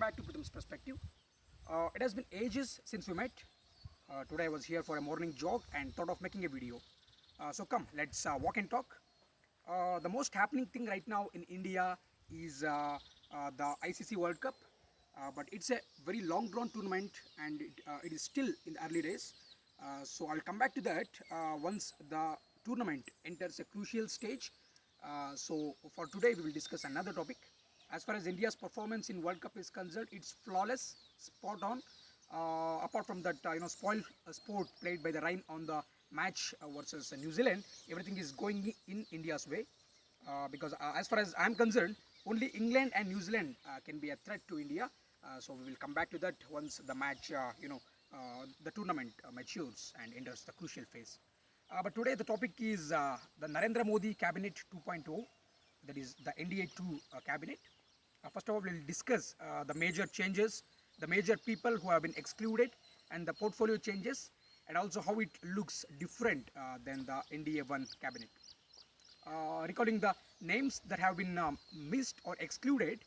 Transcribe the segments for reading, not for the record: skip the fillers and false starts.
back to Preetham's perspective. It has been ages since we met. Today I was here for a morning jog and thought of making a video. So come, let's walk and talk. The most happening thing right now in India is the ICC World Cup. But it's a very long drawn tournament and it is still in the early days. So I'll come back to that once the tournament enters a crucial stage. So for today we will discuss another topic. As far as India's performance in World Cup is concerned, it's flawless, spot on. Apart from that, spoiled sport played by the rain on the match versus New Zealand, everything is going in India's way. Because as far as I'm concerned, only England and New Zealand can be a threat to India. So we will come back to that once the match, the tournament matures and enters the crucial phase. But today the topic is the Narendra Modi Cabinet 2.0, that is the NDA 2 cabinet. First of all, we will discuss the major changes, the major people who have been excluded, and the portfolio changes, and also how it looks different than the NDA 1 cabinet. Recalling the names that have been missed or excluded,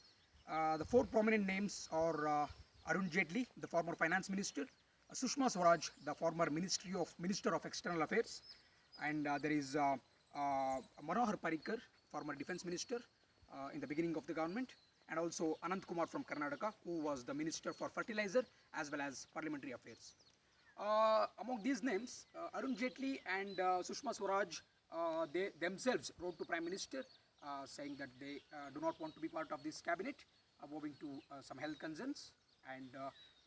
the four prominent names are Arun Jaitley, the former finance minister, Sushma Swaraj, the former Minister of External Affairs, and there is Manohar Parrikar, former defense minister in the beginning of the government, and also Anant Kumar from Karnataka, who was the Minister for Fertilizer as well as Parliamentary Affairs. Among these names, Arun Jaitley and Sushma Swaraj, they themselves wrote to Prime Minister saying that they do not want to be part of this cabinet, owing to some health concerns. And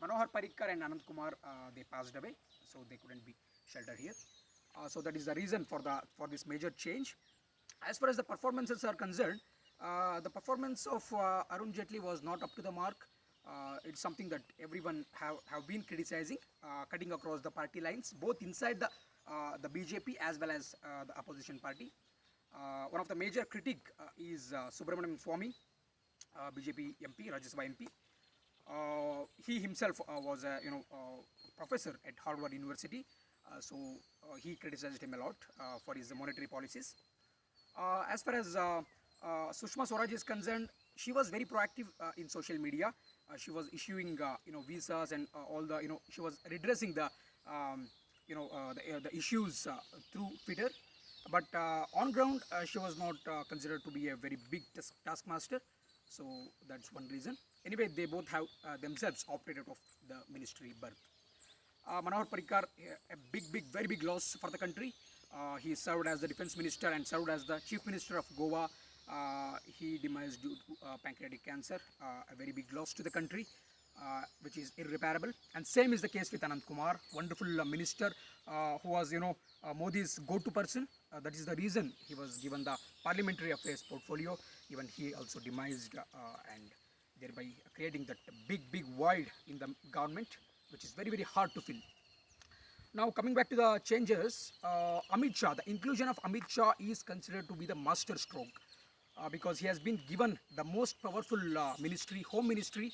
Manohar Parrikar and Anant Kumar, they passed away, so they couldn't be sheltered here. So that is the reason for this major change. As far as the performances are concerned, the performance of Arun Jaitley was not up to the mark. It's something that everyone have been criticizing, cutting across the party lines, both inside the BJP as well as the opposition party. One of the major critic is Subramaniam Swamy, BJP MP, Rajya Sabha MP. He himself was a professor at Harvard University, so he criticized him a lot for his monetary policies. As far as Sushma Swaraj is concerned, she was very proactive in social media. She was issuing visas and all the she was redressing the the issues through Twitter. But on ground, she was not considered to be a very big taskmaster. So that's one reason. Anyway, they both have themselves operated off the ministry birth. Manohar Parrikar, a very big loss for the country. He served as the defense minister and served as the chief minister of Goa. He demised due to pancreatic cancer, a very big loss to the country, which is irreparable. And same is the case with Anant Kumar, wonderful minister who was Modi's go-to person. That is the reason he was given the parliamentary affairs portfolio. Even he also demised and thereby creating that big void in the government, which is very hard to fill. Now coming back to the changes, Amit Shah, the inclusion of Amit Shah is considered to be the master stroke because he has been given the most powerful ministry, home ministry,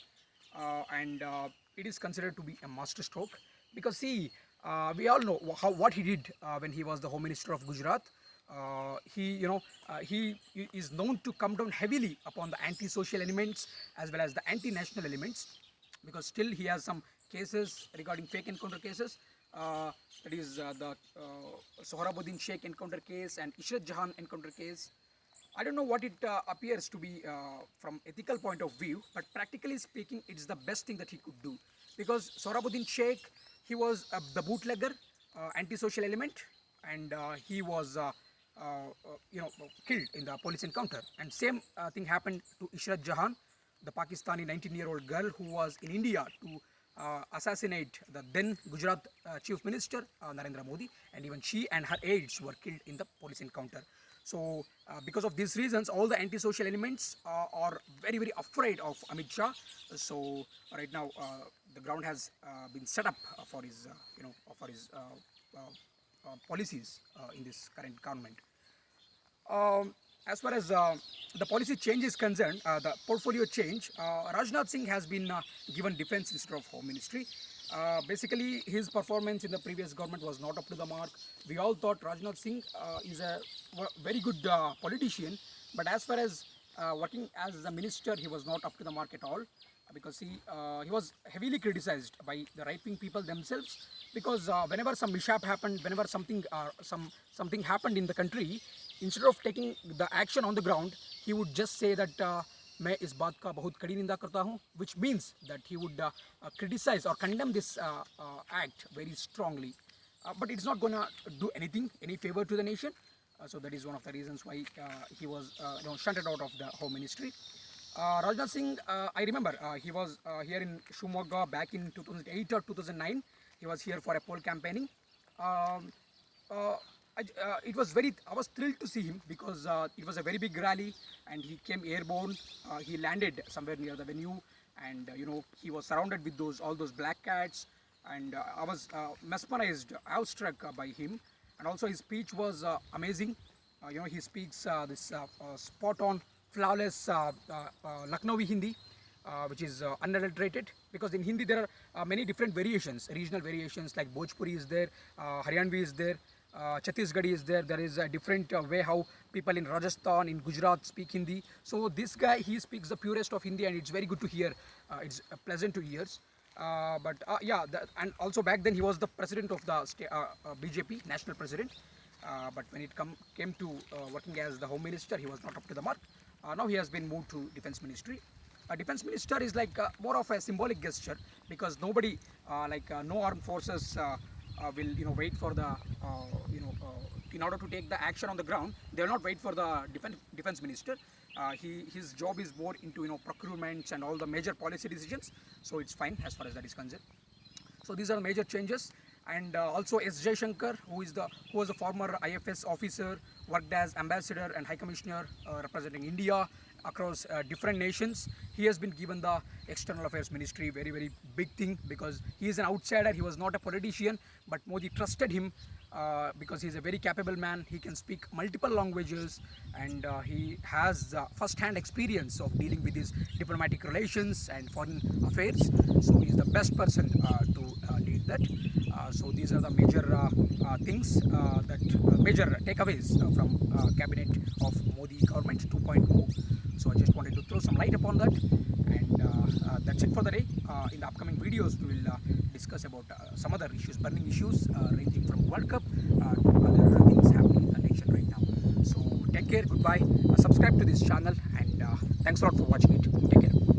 and it is considered to be a master stroke because see, we all know what he did when he was the home minister of Gujarat. He is known to come down heavily upon the anti-social elements as well as the anti-national elements, because still he has some cases regarding fake encounter cases. That is the Sohrabuddin Sheikh encounter case and Shah Jahan encounter case. I don't know what it appears to be from ethical point of view, but practically speaking, it's the best thing that he could do, because Sohrabuddin Sheikh, he was the bootlegger, anti-social element, and he was killed in the police encounter. And same thing happened to Shah Jahan, the Pakistani 19-year-old girl who was in India to assassinate the then Gujarat Chief Minister Narendra Modi, and even she and her aides were killed in the police encounter. So because of these reasons, all the anti-social elements are very afraid of Amit Shah. So right now the ground has been set up for his policies in this current government. As far as the policy change is concerned, the portfolio change, Rajnath Singh has been given defense instead of home ministry. Basically, his performance in the previous government was not up to the mark. We all thought Rajnath Singh is a very good politician, but as far as working as a minister, he was not up to the mark at all, because he was heavily criticized by the right-wing people themselves, because whenever some mishap happened, whenever something happened in the country, instead of taking the action on the ground, he would just say that मैं इस बात का बहुत कड़ी निंदा करता हूँ, which means that he would criticize or condemn this act very strongly. But it's not going to do any favor to the nation. So that is one of the reasons why he was shunted out of the Home Ministry. Rajnath Singh, I remember he was here in Shumoga back in 2008 or 2009. He was here for a poll campaigning. I was thrilled to see him, because it was a very big rally and he came airborne. He landed somewhere near the venue, and he was surrounded with all those black cats, and I was mesmerized, awestruck by him. And also his speech was amazing. He speaks this spot on, flawless Lucknowi Hindi, which is unadulterated, because in Hindi there are many different variations, regional variations, like Bhojpuri is there, Haryanvi is there, Chhattisgarhi is there. There is a different way how people in Rajasthan, in Gujarat speak Hindi. So this guy, he speaks the purest of Hindi, and it's very good to hear. It's pleasant to ears. And also back then he was the president of the BJP, national president. But when it came to working as the Home Minister, he was not up to the mark. Now he has been moved to Defence Ministry. Defence Minister is like more of a symbolic gesture, because nobody, no armed forces will wait for the in order to take the action on the ground. They will not wait for the defense minister. His job is more into procurements and all the major policy decisions, so it's fine as far as that is concerned. So these are the major changes. And also S. Jaishankar, who was a former IFS officer, worked as ambassador and high commissioner representing India across different nations. He has been given the external affairs ministry, very, very big thing, because he is an outsider. He was not a politician, but Modi trusted him because he is a very capable man. He can speak multiple languages, and he has first-hand experience of dealing with his diplomatic relations and foreign affairs. So he is the best person to lead that. So these are the major things, major takeaways from cabinet of Modi government 2.0. So I just wanted to throw some light upon that, and that's it for the day. In the upcoming videos, we will discuss about some other issues, burning issues, ranging from World Cup to other things happening in the nation right now. So take care, goodbye, subscribe to this channel, and thanks a lot for watching it. Take care.